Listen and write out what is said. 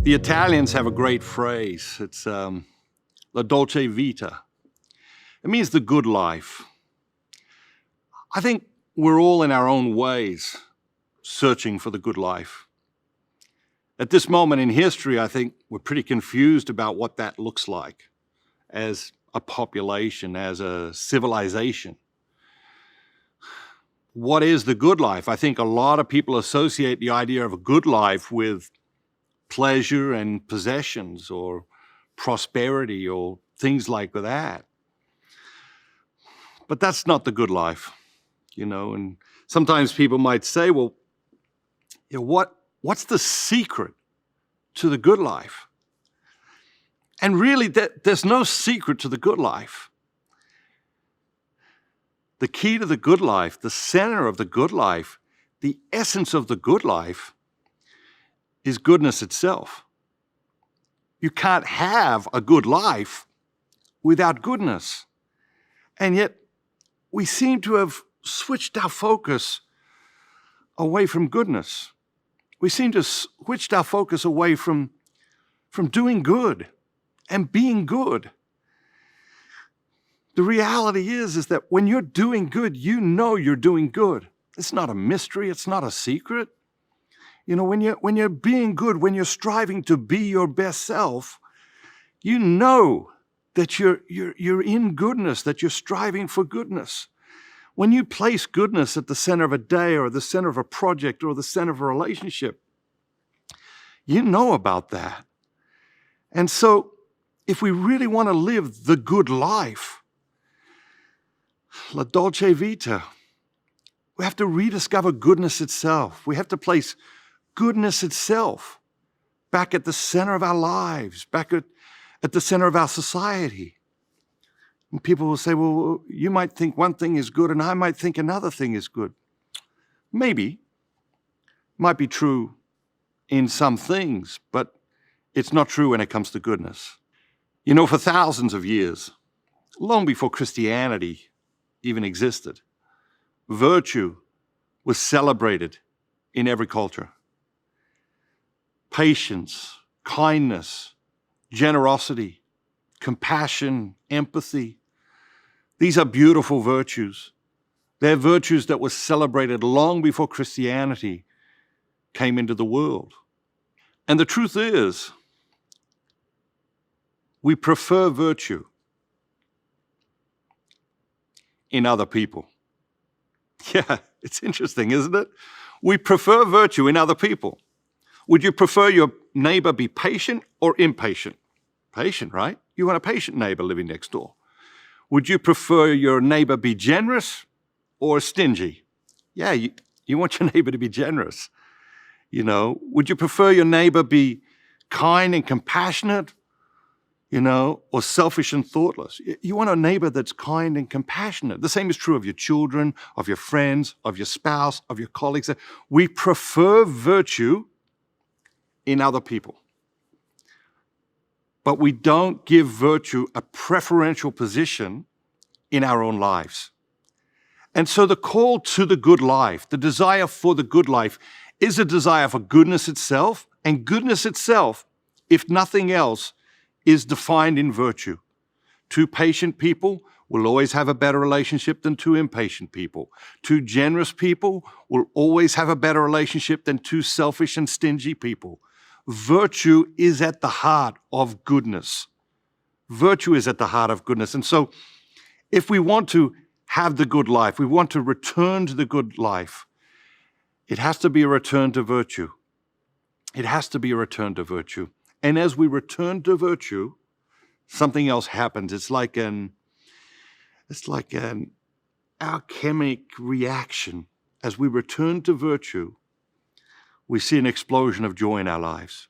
The Italians have a great phrase. It's la Dolce Vita. It means the good life. I think we're all in our own ways searching for the good life. At this moment in history, I think we're pretty confused about what that looks like as a population, as a civilization. What is the good life? I think a lot of people associate the idea of a good life with pleasure and possessions or prosperity or things like that. But that's not the good life, and sometimes people might say, well, what's the secret to the good life? And really, there's no secret to the good life. The key to the good life, the center of the good life, the essence of the good life is goodness itself. You can't have a good life without goodness. And yet, we seem to have switched our focus away from goodness. We seem to have switched our focus away from doing good and being good. The reality is that when you're doing good, you know you're doing good. It's not a mystery. It's not a secret. When you're being good, when you're striving to be your best self, you know that you're in goodness, that you're striving for goodness. When you place goodness at the center of a day or the center of a project or the center of a relationship, you know about that. And so if we really want to live the good life, la Dolce Vita, we have to rediscover goodness itself. We have to place goodness itself back at the center of our lives, back at the center of our society. And people will say, well, you might think one thing is good and I might think another thing is good. Maybe. Might be true in some things, but it's not true when it comes to goodness. For thousands of years, long before Christianity even existed, virtue was celebrated in every culture. Patience, kindness, generosity, compassion, empathy. These are beautiful virtues. They're virtues that were celebrated long before Christianity came into the world. And the truth is, we prefer virtue in other people. Yeah, it's interesting, isn't it? We prefer virtue in other people. Would you prefer your neighbor be patient or impatient? Patient, right? You want a patient neighbor living next door. Would you prefer your neighbor be generous or stingy? Yeah, you want your neighbor to be generous. Would you prefer your neighbor be kind and compassionate, or selfish and thoughtless? You want a neighbor that's kind and compassionate. The same is true of your children, of your friends, of your spouse, of your colleagues. We prefer virtue in other people. But we don't give virtue a preferential position in our own lives. And so the call to the good life, the desire for the good life, is a desire for goodness itself, and goodness itself, if nothing else, is defined in virtue. Two patient people will always have a better relationship than two impatient people. Two generous people will always have a better relationship than two selfish and stingy people. Virtue is at the heart of goodness. Virtue is at the heart of goodness. And so if we want to have the good life, we want to return to the good life, it has to be a return to virtue. It has to be a return to virtue. And as we return to virtue, something else happens. It's like an alchemic reaction. As we return to virtue, we see an explosion of joy in our lives.